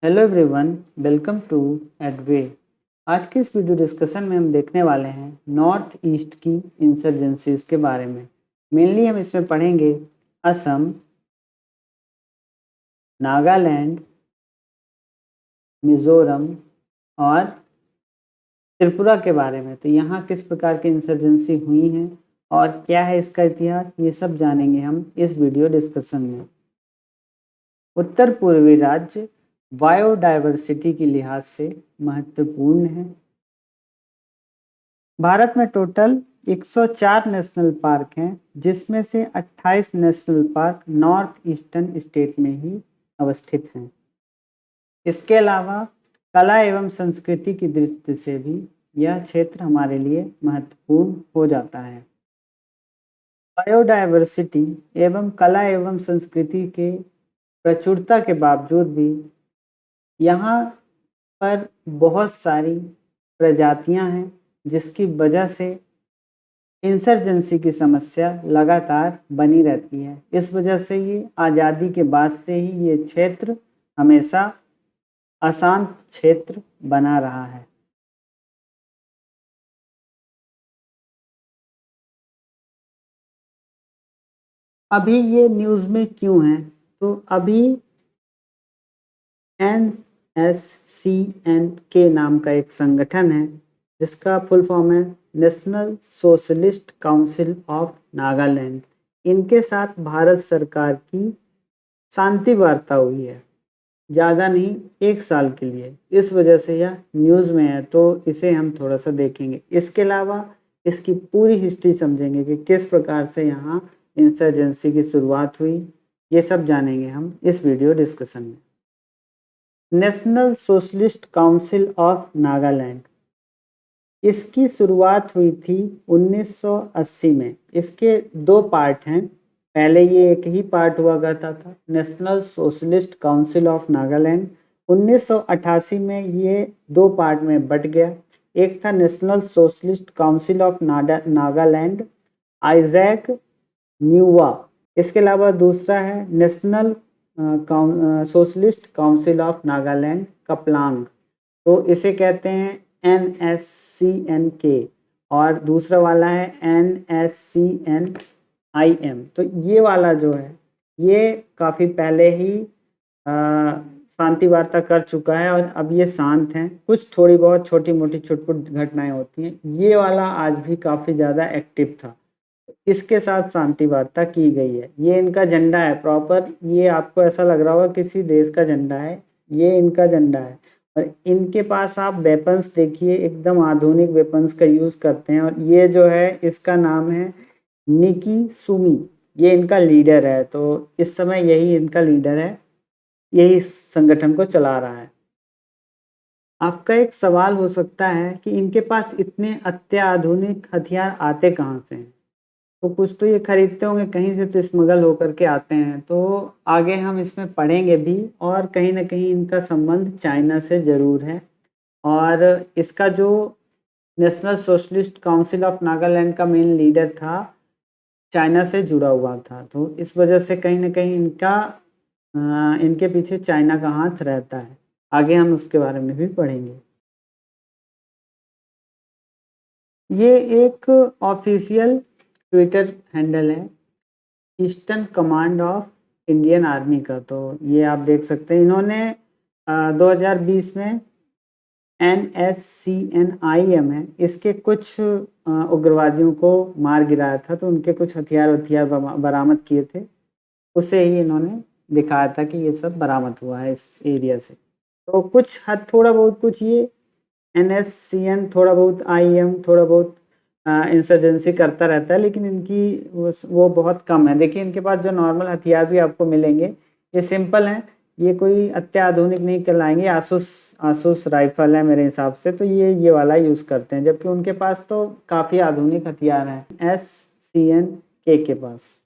Hello everyone, welcome to एडवे। आज के इस वीडियो डिस्कशन में हम देखने वाले हैं नॉर्थ ईस्ट की इंसर्जेंसीज के बारे में। मेनली हम इसमें पढ़ेंगे असम, नागालैंड, मिज़ोरम और त्रिपुरा के बारे में। तो यहाँ किस प्रकार की इंसर्जेंसी हुई हैं और क्या है इसका इतिहास, ये सब जानेंगे हम इस वीडियो डिस्कशन में। उत्तर पूर्वी राज्य बायोडायवर्सिटी की लिहाज से महत्वपूर्ण है। भारत में टोटल 104 नेशनल पार्क हैं, जिसमें से 28 national park north eastern state में ही अवस्थित हैं। इसके अलावा कला एवं संस्कृति की दृष्टि से भी यह क्षेत्र हमारे लिए महत्वपूर्ण हो जाता है। बायोडायवर्सिटी एवं कला एवं संस्कृति के प्रचुरता के बावजूद भी यहाँ पर बहुत सारी प्रजातियां हैं, जिसकी वजह से इंसर्जेंसी की समस्या लगातार बनी रहती है। इस वजह से ये आज़ादी के बाद से ही ये क्षेत्र हमेशा अशांत क्षेत्र बना रहा है। अभी ये न्यूज़ में क्यों है? तो अभी NSCN नाम का एक संगठन है, जिसका फुल फॉर्म है National Socialist Council of Nagaland. इनके साथ भारत सरकार की शांति वार्ता हुई है, ज़्यादा नहीं 1 साल के लिए। इस वजह से यह न्यूज़ में है, तो इसे हम थोड़ा सा देखेंगे। इसके अलावा इसकी पूरी हिस्ट्री समझेंगे कि किस प्रकार से यहाँ इंसर्जेंसी की शुरुआत हुई, ये सब जानेंगे हम इस वीडियो डिस्कशन में। National Socialist Council of Nagaland, इसकी शुरुआत हुई थी 1980 में। इसके 2 पार्ट हैं। पहले ये एक ही पार्ट हुआ करता था, National Socialist Council of Nagaland. 1988 में ये 2 पार्ट में बट गया। एक था National Socialist Council of Nagaland, Isak Muivah. इसके अलावा दूसरा है National Socialist Council of Nagaland, Khaplang. तो इसे कहते हैं NSCN। और दूसरा वाला है NSCNIM। तो ये वाला जो है, ये काफ़ी पहले ही शांति वार्ता कर चुका है और अब ये शांत हैं। कुछ थोड़ी बहुत छोटी मोटी छुटपुट घटनाएं होती हैं। ये वाला आज भी काफ़ी ज़्यादा एक्टिव था, इसके साथ शांति वार्ता की गई है। ये इनका झंडा है प्रॉपर। ये आपको ऐसा लग रहा होगा किसी देश का झंडा है, ये इनका झंडा है। और इनके पास आप वेपन्स देखिए, एकदम आधुनिक वेपन्स का यूज़ करते हैं। और ये जो है, इसका नाम है निकी सुमी, ये इनका लीडर है। तो इस समय यही इनका लीडर है, यही इस संगठन को चला रहा है। आपका एक सवाल हो सकता है कि इनके पास इतने अत्याधुनिक हथियार आते कहाँ से हैं? तो कुछ तो ये खरीदते होंगे कहीं से, तो स्मगल होकर के आते हैं। तो आगे हम इसमें पढ़ेंगे भी, और कहीं ना कहीं इनका संबंध चाइना से ज़रूर है। और इसका जो national Socialist Council of Nagaland का मेन लीडर था, चाइना से जुड़ा हुआ था। तो इस वजह से कहीं ना कहीं इनके पीछे चाइना का हाथ रहता है। आगे हम उसके बारे में भी पढ़ेंगे। ये एक ऑफिशियल ट्विटर हैंडल है eastern command of Indian army का। तो ये आप देख सकते हैं, इन्होंने 2020 में NSCNIM है, इसके कुछ उग्रवादियों को मार गिराया था। तो उनके कुछ हथियार बरामद किए थे, उसे ही इन्होंने दिखाया था कि ये सब बरामद हुआ है इस एरिया से। तो कुछ हद थोड़ा बहुत, कुछ ये NSCN थोड़ा बहुत, IM थोड़ा बहुत इंसर्जेंसी करता रहता है, लेकिन इनकी वो बहुत कम है। देखिए, इनके पास जो नॉर्मल हथियार भी आपको मिलेंगे, ये सिंपल हैं, ये कोई अत्याधुनिक नहीं कहलाएंगे। आसूस राइफल है मेरे हिसाब से, तो ये वाला यूज़ करते हैं। जबकि उनके पास तो काफ़ी आधुनिक हथियार हैं SCN के पास।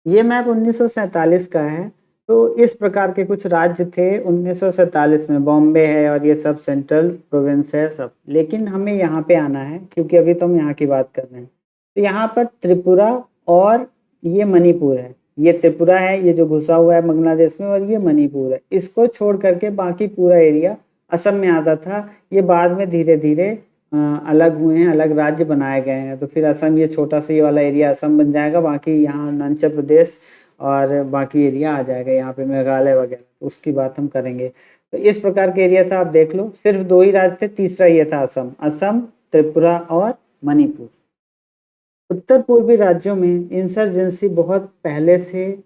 ये मैप 1947 का है। तो इस प्रकार के कुछ राज्य थे 1947 में। बॉम्बे है और ये सब सेंट्रल प्रोविंस है सब। लेकिन हमें यहाँ पे आना है, क्योंकि अभी तो हम यहाँ की बात कर रहे हैं। तो यहाँ पर त्रिपुरा और ये मणिपुर है। ये त्रिपुरा है, ये जो घुसा हुआ है बांग्लादेश में, और ये मणिपुर है। इसको छोड़ करके बाकी पूरा एरिया असम में आता था। ये बाद में धीरे धीरे अलग हुए हैं, अलग राज्य बनाए गए हैं। तो फिर असम, ये छोटा सा ये वाला एरिया असम बन जाएगा, बाकी यहाँ अरुणाचल प्रदेश और बाकी एरिया आ जाएगा, यहाँ पे मेघालय वगैरह, तो उसकी बात हम करेंगे। तो इस प्रकार के एरिया था, आप देख लो। सिर्फ 2 ही राज्य थे, तीसरा ये था असम। असम, त्रिपुरा और मणिपुर। उत्तर पूर्वी राज्यों में इंसर्जेंसी बहुत पहले से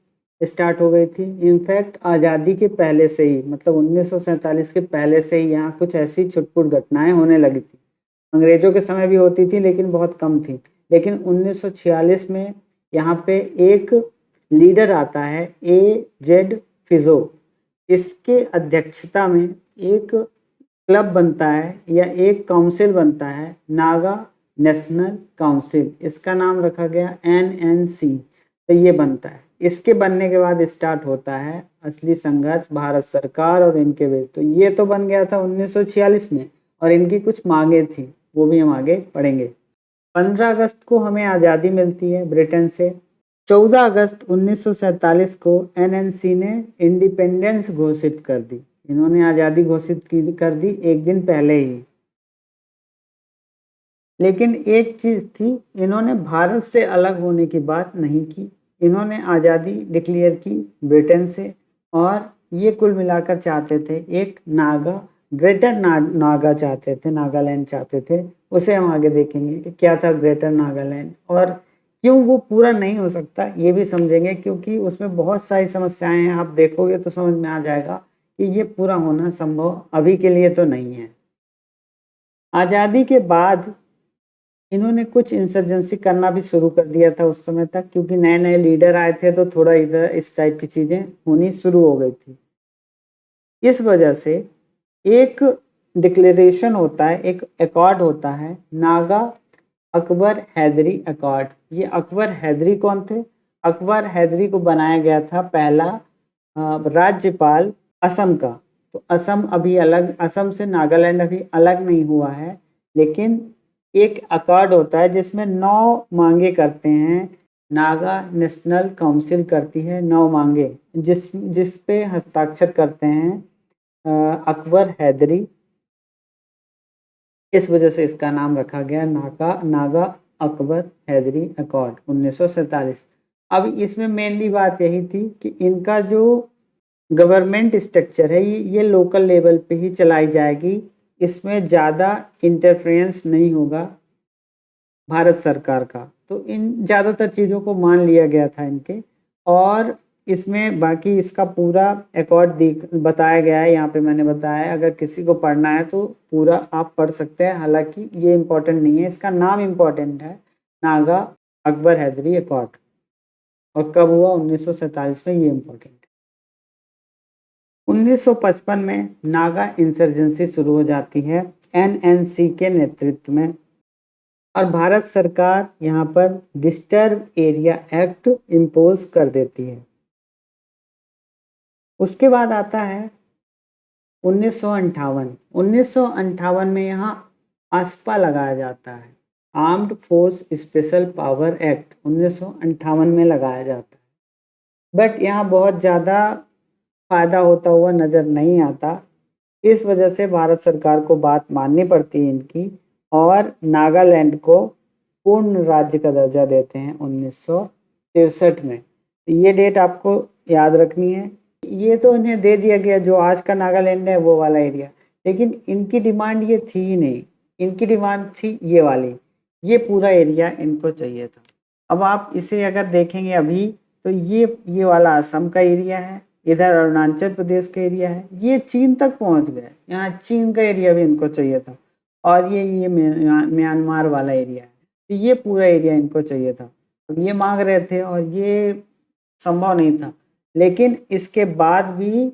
स्टार्ट हो गई थी। इनफैक्ट आज़ादी के पहले से ही, मतलब 1947 के पहले से ही यहाँ कुछ ऐसी छुटपुट घटनाएं होने लगी थी। अंग्रेजों के समय भी होती थी, लेकिन बहुत कम थी। लेकिन 1946 में यहाँ पे एक लीडर आता है, A.Z. फिजो। इसके अध्यक्षता में एक क्लब बनता है या एक काउंसिल बनता है, नागा नेशनल काउंसिल। इसका नाम रखा गया NNC। तो ये बनता है। इसके बनने के बाद स्टार्ट होता है असली संघर्ष भारत सरकार और इनके बीच। तो ये तो बन गया था 1946 में, और इनकी कुछ मांगे थी, वो भी हम आगे पढ़ेंगे। 15 अगस्त को हमें आज़ादी मिलती है ब्रिटेन से। 14 अगस्त 1947 को NNC ने इंडिपेंडेंस घोषित कर दी। इन्होंने आज़ादी घोषित कर दी एक दिन पहले ही। लेकिन एक चीज़ थी, इन्होंने भारत से अलग होने की बात नहीं की। इन्होंने आज़ादी डिक्लेयर की ब्रिटेन से, और ये कुल मिलाकर चाहते थे एक ग्रेटर नागा चाहते थे, नागालैंड चाहते थे। उसे हम आगे देखेंगे कि क्या था ग्रेटर नागालैंड, और क्यों वो पूरा नहीं हो सकता ये भी समझेंगे, क्योंकि उसमें बहुत सारी समस्याएं हैं। आप देखोगे तो समझ में आ जाएगा कि ये पूरा होना संभव अभी के लिए तो नहीं है। आज़ादी के बाद इन्होंने कुछ इंसर्जेंसी करना भी शुरू कर दिया था उस समय तक, क्योंकि नए नए लीडर आए थे, तो थोड़ा इधर इस टाइप की चीज़ें होनी शुरू हो गई थी। इस वजह से एक डिक्लेरेशन होता है, एक अकॉर्ड होता है, नागा अकबर हैदरी अकॉर्ड। ये अकबर हैदरी कौन थे? अकबर हैदरी को बनाया गया था पहला राज्यपाल असम का। तो असम अभी अलग, असम से नागालैंड अभी अलग नहीं हुआ है, लेकिन एक अकॉर्ड होता है जिसमें 9 मांगे करते हैं। नागा नेशनल काउंसिल करती है 9 मांगे, जिस पे हस्ताक्षर करते हैं अकबर हैदरी। इस वजह से इसका नाम रखा गया नागा अकबर हैदरी अकॉर्ड 1947। अब इसमें मेनली बात यही थी कि इनका जो गवर्नमेंट स्ट्रक्चर है ये लोकल लेवल पे ही चलाई जाएगी। इसमें ज़्यादा इंटरफेरेंस नहीं होगा भारत सरकार का। तो इन ज़्यादातर चीज़ों को मान लिया गया था इनके, और इसमें बाकी इसका पूरा अकॉर्ड बताया गया है। यहाँ पे मैंने बताया है, अगर किसी को पढ़ना है तो पूरा आप पढ़ सकते हैं। हालांकि ये इम्पोर्टेंट नहीं है, इसका नाम इम्पोर्टेंट है, नागा अकबर हैदरी अकॉर्ड। और कब हुआ? 1947 में, ये इम्पोर्टेंट है। 1955 में नागा इंसर्जेंसी शुरू हो जाती है NNC के नेतृत्व में, और भारत सरकार यहाँ पर डिस्टर्ब एरिया एक्ट इम्पोज कर देती है। उसके बाद आता है 1958। 1958 में यहाँ ASPA लगाया जाता है, armed force special power act 1958 में लगाया जाता है। बट यहाँ बहुत ज़्यादा फायदा होता हुआ नज़र नहीं आता। इस वजह से भारत सरकार को बात माननी पड़ती है इनकी, और नागालैंड को पूर्ण राज्य का दर्जा देते हैं 1963 में। ये डेट आपको याद रखनी है। ये तो इन्हें दे दिया गया, जो आज का नागालैंड है वो वाला एरिया, लेकिन इनकी डिमांड ये थी ही नहीं। इनकी डिमांड थी ये वाली, ये पूरा एरिया इनको चाहिए था। अब आप इसे अगर देखेंगे अभी, तो ये वाला असम का एरिया है, इधर अरुणाचल प्रदेश का एरिया है, ये चीन तक पहुंच गया। यहाँ चीन का एरिया भी इनको चाहिए था, और ये म्यांमार वाला एरिया है। तो ये पूरा एरिया इनको चाहिए था। अब ये मांग रहे थे, और ये संभव नहीं था। लेकिन इसके बाद भी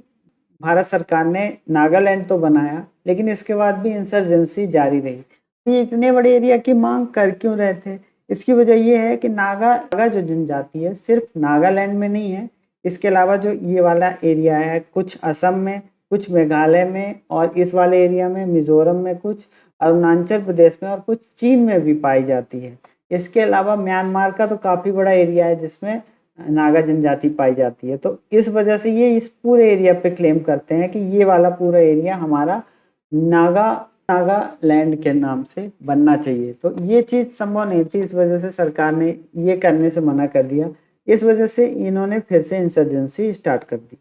भारत सरकार ने नागालैंड तो बनाया, लेकिन इसके बाद भी इंसर्जेंसी जारी रही। ये इतने बड़े एरिया की मांग कर क्यों रहे थे? इसकी वजह ये है कि नागा जो जनजाति है सिर्फ नागालैंड में नहीं है, इसके अलावा जो ये वाला एरिया है, कुछ असम में, कुछ मेघालय में, और इस वाले एरिया में मिजोरम में, कुछ अरुणाचल प्रदेश में, और कुछ चीन में भी पाई जाती है। इसके अलावा म्यांमार का तो काफ़ी बड़ा एरिया है, जिसमें नागा जनजाति पाई जाती है। तो इस वजह से ये इस पूरे एरिया पे क्लेम करते हैं कि ये वाला पूरा एरिया हमारा नागा नागालैंड के नाम से बनना चाहिए। तो ये चीज़ संभव नहीं थी, इस वजह से सरकार ने ये करने से मना कर दिया। इस वजह से इन्होंने फिर से इंसर्जेंसी स्टार्ट कर दी।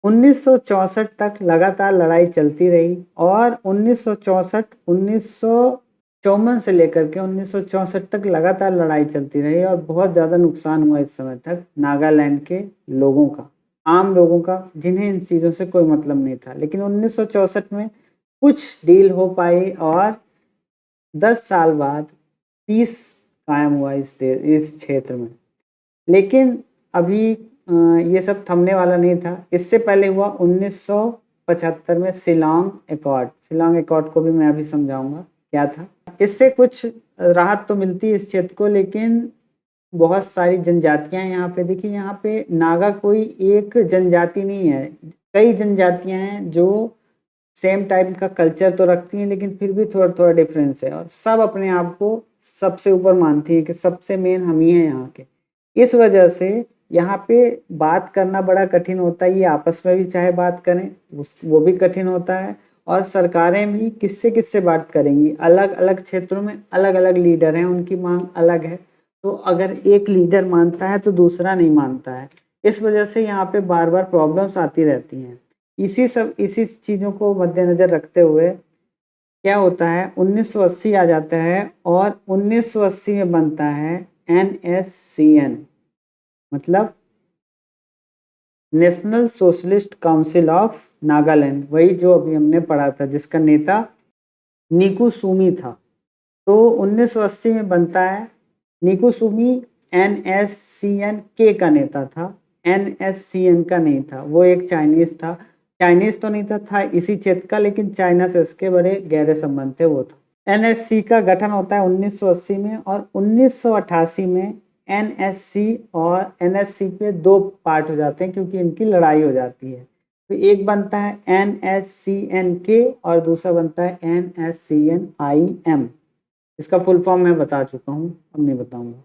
1964 तक लगातार लड़ाई चलती रही और 1954 से लेकर के 1964 तक लगातार लड़ाई चलती रही और बहुत ज़्यादा नुकसान हुआ इस समय तक नागालैंड के लोगों का, आम लोगों का, जिन्हें इन चीज़ों से कोई मतलब नहीं था। लेकिन 1964 में कुछ डील हो पाई और 10 साल बाद पीस कायम हुआ इस क्षेत्र में। लेकिन अभी ये सब थमने वाला नहीं था। इससे पहले हुआ 1975 में शिलांग अकॉर्ड। शिलांग अकॉर्ड को भी मैं अभी समझाऊंगा क्या था। इससे कुछ राहत तो मिलती है इस क्षेत्र को, लेकिन बहुत सारी जनजातियां यहाँ पे, देखिए यहाँ पे नागा कोई एक जनजाति नहीं है, कई जनजातियां हैं जो सेम टाइप का कल्चर तो रखती हैं, लेकिन फिर भी थोड़ा थोड़ा डिफरेंस है और सब अपने आप को सबसे ऊपर मानती हैं कि सबसे मेन हम ही हैं यहाँ के। इस वजह से यहाँ पे बात करना बड़ा कठिन होता है। ये आपस में भी चाहे बात करें वो भी कठिन होता है और सरकारें भी किससे किससे बात करेंगी। अलग अलग क्षेत्रों में अलग अलग लीडर हैं, उनकी मांग अलग है। तो अगर एक लीडर मानता है तो दूसरा नहीं मानता है। इस वजह से यहाँ पे बार बार प्रॉब्लम्स आती रहती हैं। इसी चीज़ों को मद्देनजर रखते हुए क्या होता है, 1980 आ जाता है और 1980 में बनता है NSCN, मतलब national Socialist Council of Nagaland, वही जो अभी हमने पढ़ा था जिसका नेता निकुसुमी था। तो 1980 में बनता है। निकुसुमी NSCN के का नेता था, NSCN का नहीं था, वो एक चाइनीज था। चाइनीज तो नहीं था इसी क्षेत्र का, लेकिन चाइना से इसके बड़े गहरे संबंध थे, वो था। NSC का गठन होता है 1980 में और 1988 में NSC और NSC पे दो पार्ट हो जाते हैं क्योंकि इनकी लड़ाई हो जाती है। तो एक बनता है NSCN-K और दूसरा बनता है NSCN-IM। इसका फुल फॉर्म मैं बता चुका हूँ, अब नहीं बताऊंगा।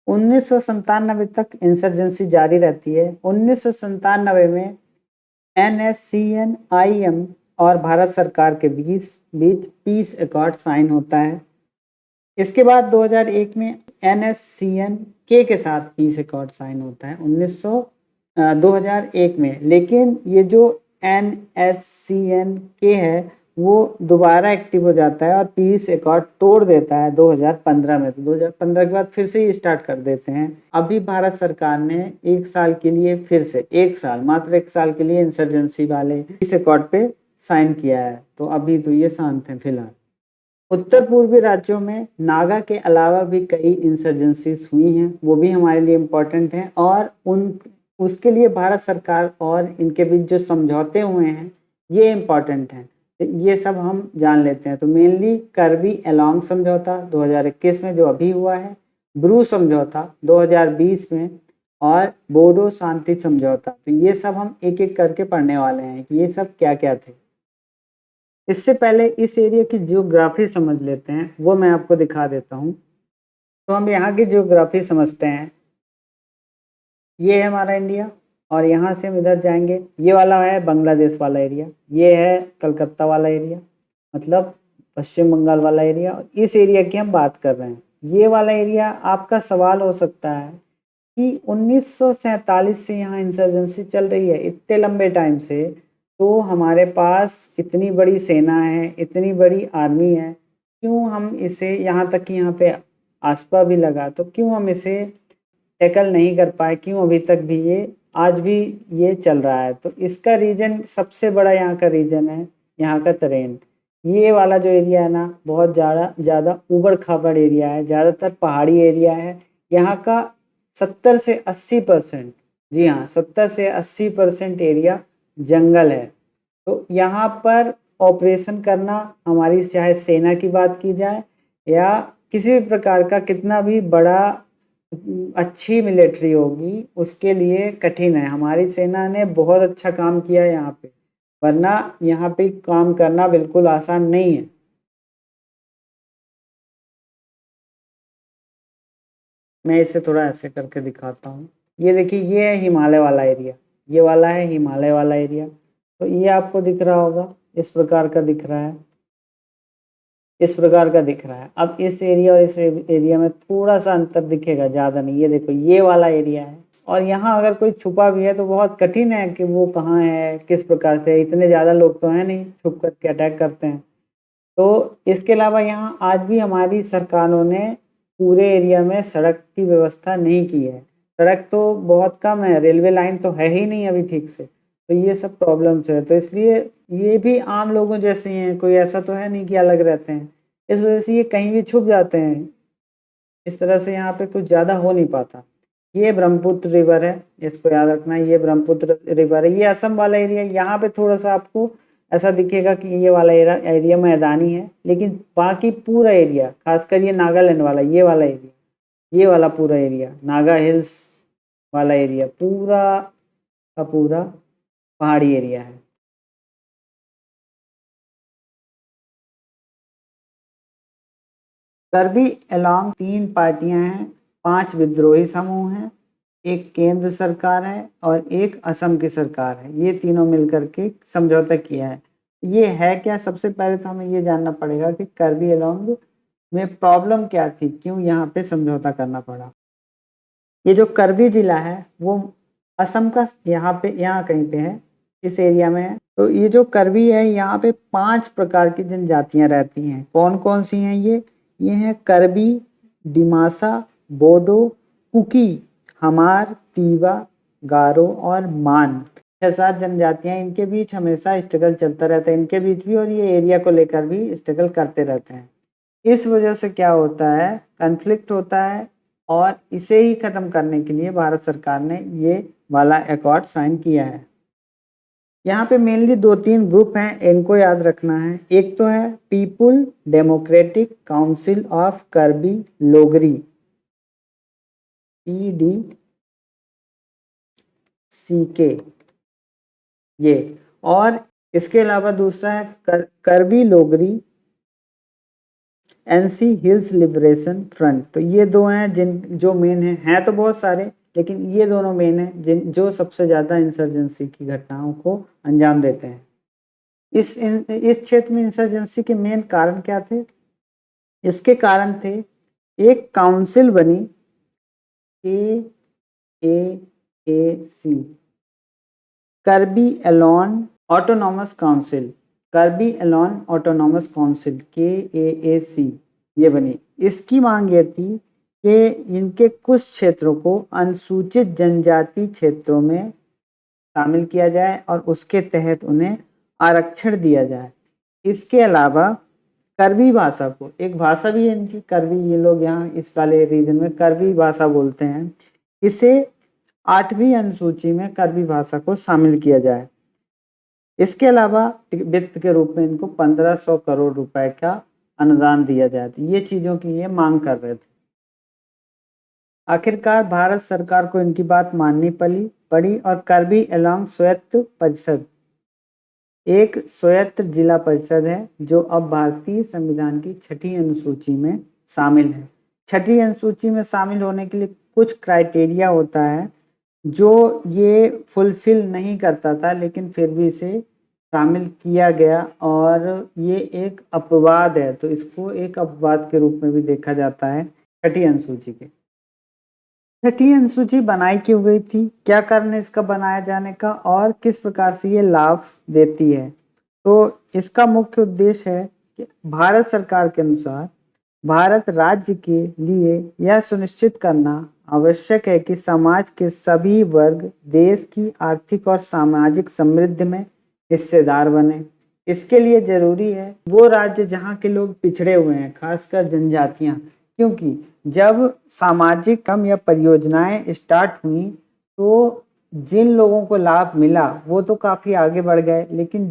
1997 तक इंसर्जेंसी जारी रहती है। 1997 में NSCN-IM और भारत सरकार के बीच पीस अकॉर्ड साइन होता है। इसके बाद 2001 में NSCN-K के साथ पीस अकॉर्ड साइन होता है 2001 में। लेकिन ये जो NSCN-K है वो दोबारा एक्टिव हो जाता है और पीस अकॉर्ड तोड़ देता है 2015 में। तो 2015 के बाद फिर से ही स्टार्ट कर देते हैं। अभी भारत सरकार ने एक साल के लिए फिर से मात्र एक साल के लिए इंसर्जेंसी वाले पीस अकॉर्ड पे साइन किया है। तो अभी तो ये शांत है फिलहाल। उत्तर पूर्वी राज्यों में नागा के अलावा भी कई इंसर्जेंसीज हुई हैं, वो भी हमारे लिए इम्पोर्टेंट हैं और उसके लिए भारत सरकार और इनके बीच जो समझौते हुए हैं ये इम्पोर्टेंट हैं। ये सब हम जान लेते हैं। तो मेनली करबी एलोंग समझौता 2021 में जो अभी हुआ है, ब्रू समझौता 2020 में और बोडो शांति समझौता। तो ये सब हम एक एक करके पढ़ने वाले हैं कि ये सब क्या क्या थे। इससे पहले इस एरिया की जियोग्राफी समझ लेते हैं, वो मैं आपको दिखा देता हूँ। तो हम यहाँ की जियोग्राफी समझते हैं। ये है हमारा इंडिया और यहाँ से हम इधर जाएंगे, ये वाला है बांग्लादेश वाला एरिया, ये है कलकत्ता वाला एरिया, मतलब पश्चिम बंगाल वाला एरिया। और इस एरिया की हम बात कर रहे हैं। ये वाला एरिया, आपका सवाल हो सकता है कि 1947 से यहाँ इंसर्जेंसी चल रही है इतने लंबे टाइम से, तो हमारे पास इतनी बड़ी सेना है, इतनी बड़ी आर्मी है, क्यों हम इसे, यहाँ तक कि यहाँ पे आसपा भी लगा, तो क्यों हम इसे टैकल नहीं कर पाए, क्यों अभी तक भी ये आज भी ये चल रहा है। तो इसका रीजन, सबसे बड़ा यहाँ का रीजन है यहाँ का टरेन। ये वाला जो एरिया है ना, बहुत ज़्यादा ऊबड़ खाबड़ एरिया है, ज़्यादातर पहाड़ी एरिया है। यहाँ का 70 से 80%, जी हाँ 70 से 80% एरिया जंगल है। तो यहाँ पर ऑपरेशन करना, हमारी चाहे सेना की बात की जाए या किसी भी प्रकार का कितना भी बड़ा अच्छी मिलिट्री होगी, उसके लिए कठिन है। हमारी सेना ने बहुत अच्छा काम किया है यहाँ पे, वरना यहाँ पे काम करना बिल्कुल आसान नहीं है। मैं इसे थोड़ा ऐसे करके दिखाता हूँ। ये देखिए, ये है हिमालय वाला एरिया, ये वाला है हिमालय वाला एरिया। तो ये आपको दिख रहा होगा, इस प्रकार का दिख रहा है, इस प्रकार का दिख रहा है। अब इस एरिया और इस एरिया में थोड़ा सा अंतर दिखेगा, ज़्यादा नहीं। ये देखो, ये वाला एरिया है, और यहाँ अगर कोई छुपा भी है तो बहुत कठिन है कि वो कहाँ है, किस प्रकार से। इतने ज़्यादा लोग तो हैं नहीं छुप करके अटैक करते हैं। तो इसके अलावा यहाँ आज भी हमारी सरकारों ने पूरे एरिया में सड़क की व्यवस्था नहीं की है। सड़क तो बहुत कम है, रेलवे लाइन तो है ही नहीं अभी ठीक से। तो ये सब प्रॉब्लम्स है, तो इसलिए ये भी आम लोगों जैसे ही हैं, कोई ऐसा तो है नहीं कि अलग रहते हैं। इस वजह से ये कहीं भी छुप जाते हैं। इस तरह से यहाँ पे कुछ ज़्यादा हो नहीं पाता। ये ब्रह्मपुत्र रिवर है, इसको याद रखना है, ये ब्रह्मपुत्र रिवर है। ये असम वाला एरिया, यहाँ पे थोड़ा सा आपको ऐसा दिखेगा कि ये वाला एरिया मैदानी है, लेकिन बाकी पूरा एरिया, खासकर ये नागालैंड वाला, ये वाला एरिया, ये वाला पूरा एरिया, नागा हिल्स वाला एरिया, पूरा का पूरा पहाड़ी एरिया है। कर्बी एलोंग 3 पार्टियां हैं, 5 विद्रोही समूह हैं, एक केंद्र सरकार है और एक असम की सरकार है। ये तीनों मिलकर के समझौता किया है। ये है क्या? सबसे पहले तो हमें ये जानना पड़ेगा कि कर्बी एलोंग में प्रॉब्लम क्या थी, क्यों यहाँ पे समझौता करना पड़ा। ये जो कर्बी जिला है वो असम का यहाँ पे, यहाँ कहीं पे है, इस एरिया में है। तो ये जो कर्बी है, यहाँ पे 5 प्रकार की जनजातियां रहती हैं। कौन कौन सी हैं ये हैं कर्बी, डिमासा, बोडो, कुकी, हमार, तीवा, गारो और मान। 6-7 जनजातियां, इनके बीच हमेशा स्ट्रगल चलता रहता है, इनके बीच भी, और ये एरिया को लेकर भी स्ट्रगल करते रहते हैं। इस वजह से क्या होता है, कन्फ्लिक्ट होता है, और इसे ही खत्म करने के लिए भारत सरकार ने ये वाला अकॉर्ड साइन किया है। यहाँ पे मेनली 2-3 ग्रुप हैं, इनको याद रखना है। एक तो है People Democratic Council of Karbi Longri, PDCK, ये। और इसके अलावा दूसरा है Karbi Longri NC Hills Liberation Front. तो ये दो हैं जो मेन हैं तो बहुत सारे, लेकिन ये दोनों मेन हैं जो सबसे ज़्यादा इंसर्जेंसी की घटनाओं को अंजाम देते हैं। इस क्षेत्र में इंसर्जेंसी के मेन कारण क्या थे? इसके कारण थे, एक काउंसिल बनी, KAAC, Kirby Elon autonomous council, Kirby Elon autonomous council, KAAC, ये बनी। इसकी मांग ये थी कि इनके कुछ क्षेत्रों को अनुसूचित जनजाति क्षेत्रों में शामिल किया जाए और उसके तहत उन्हें आरक्षण दिया जाए। इसके अलावा कर्बी भाषा को, एक भाषा भी है इनकी कर्बी, ये लोग यहाँ इस वाले रीजन में कर्बी भाषा बोलते हैं, इसे 8वीं अनुसूची में कर्बी भाषा को शामिल किया जाए। इसके अलावा वित्त के रूप में इनको 1500 करोड़ रुपए का अनुदान दिया जाए। तो ये चीज़ों की ये मांग कर रहे थे। आखिरकार भारत सरकार को इनकी बात माननी पड़ी और कर्बी एलोंग स्वायत्त परिषद, एक स्वायत्त जिला परिषद है जो अब भारतीय संविधान की 6ठी अनुसूची में शामिल है। 6ठी अनुसूची में शामिल होने के लिए कुछ क्राइटेरिया होता है जो ये फुलफिल नहीं करता था, लेकिन फिर भी इसे शामिल किया गया, और ये एक अपवाद है, तो इसको एक अपवाद के रूप में भी देखा जाता है 6ठी अनुसूची के। 6ठी अनुसूची बनाई क्यों गई थी, क्या कारण है इसका बनाए जाने का, और किस प्रकार से ये लाभ देती है? तो इसका मुख्य उद्देश्य है कि भारत सरकार के अनुसार भारत राज्य के लिए यह सुनिश्चित करना आवश्यक है कि समाज के सभी वर्ग देश की आर्थिक और सामाजिक समृद्धि में हिस्सेदार बने। इसके लिए जरूरी है वो राज्य जहाँ के लोग पिछड़े हुए हैं, खासकर जनजातियां, क्योंकि जब सामाजिक काम या परियोजनाएं स्टार्ट हुई तो जिन लोगों को लाभ मिला वो तो काफी आगे बढ़ गए, लेकिन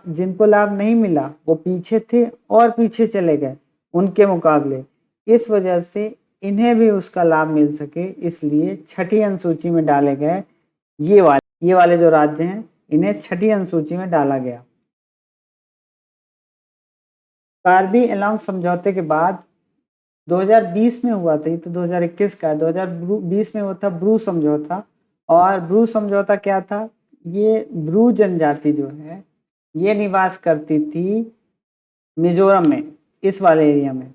जिनको लाभ नहीं मिला वो पीछे थे और पीछे चले गए उनके मुकाबले। इस वजह से इन्हें भी उसका लाभ मिल सके, इसलिए 6ठी अनुसूची में डाले गए ये वाले जो राज्य हैं, इन्हें 6ठी अनुसूची में डाला गया। कार्बी एलोंग समझौते के बाद 2020 में हुआ था, ये तो 2021 का है। 2020 में हुआ था ब्रू समझौता। और ब्रू समझौता क्या था? ये ब्रू जनजाति जो है ये निवास करती थी मिजोरम में, इस वाले एरिया में।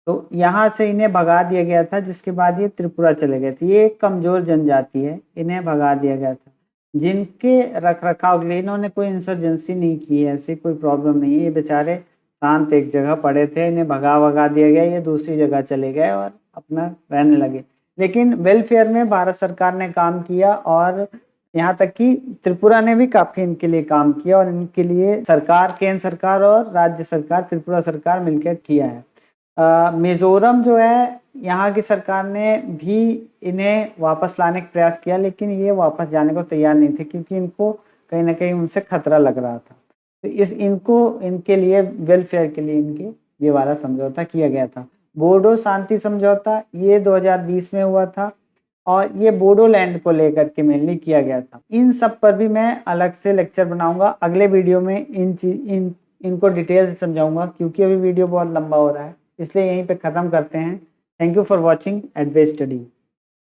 तो यहाँ से इन्हें भगा दिया गया था, जिसके बाद ये त्रिपुरा चले गए थे। ये एक कमजोर जनजाति है, इन्हें भगा दिया गया था। जिनके रख रखाव के लिए इन्होंने कोई इंसर्जेंसी नहीं की है, ऐसी कोई प्रॉब्लम नहीं है। ये बेचारे शांत एक जगह पड़े थे, इन्हें भगा दिया गया, ये दूसरी जगह चले गए और अपना रहने लगे। लेकिन वेलफेयर में भारत सरकार ने काम किया, और यहाँ तक कि त्रिपुरा ने भी काफी इनके लिए काम किया, और इनके लिए सरकार, केंद्र सरकार और राज्य सरकार, त्रिपुरा सरकार मिलकर किया है। मिजोरम जो है, यहाँ की सरकार ने भी इन्हें वापस लाने का प्रयास किया, लेकिन ये वापस जाने को तैयार नहीं थे, क्योंकि इनको कहीं ना कहीं उनसे खतरा लग रहा था। तो इनके लिए वेलफेयर के लिए इनके ये वाला समझौता किया गया था। बोडो शांति समझौता ये 2020 में हुआ था, और ये बोडोलैंड को लेकर के मेनली किया गया था। इन सब पर भी मैं अलग से लेक्चर बनाऊंगा अगले वीडियो में। इनको डिटेल से समझाऊंगा, क्योंकि अभी वीडियो बहुत लंबा हो रहा है, इसलिए यहीं पे ख़त्म करते हैं। Thank you for watching advance study.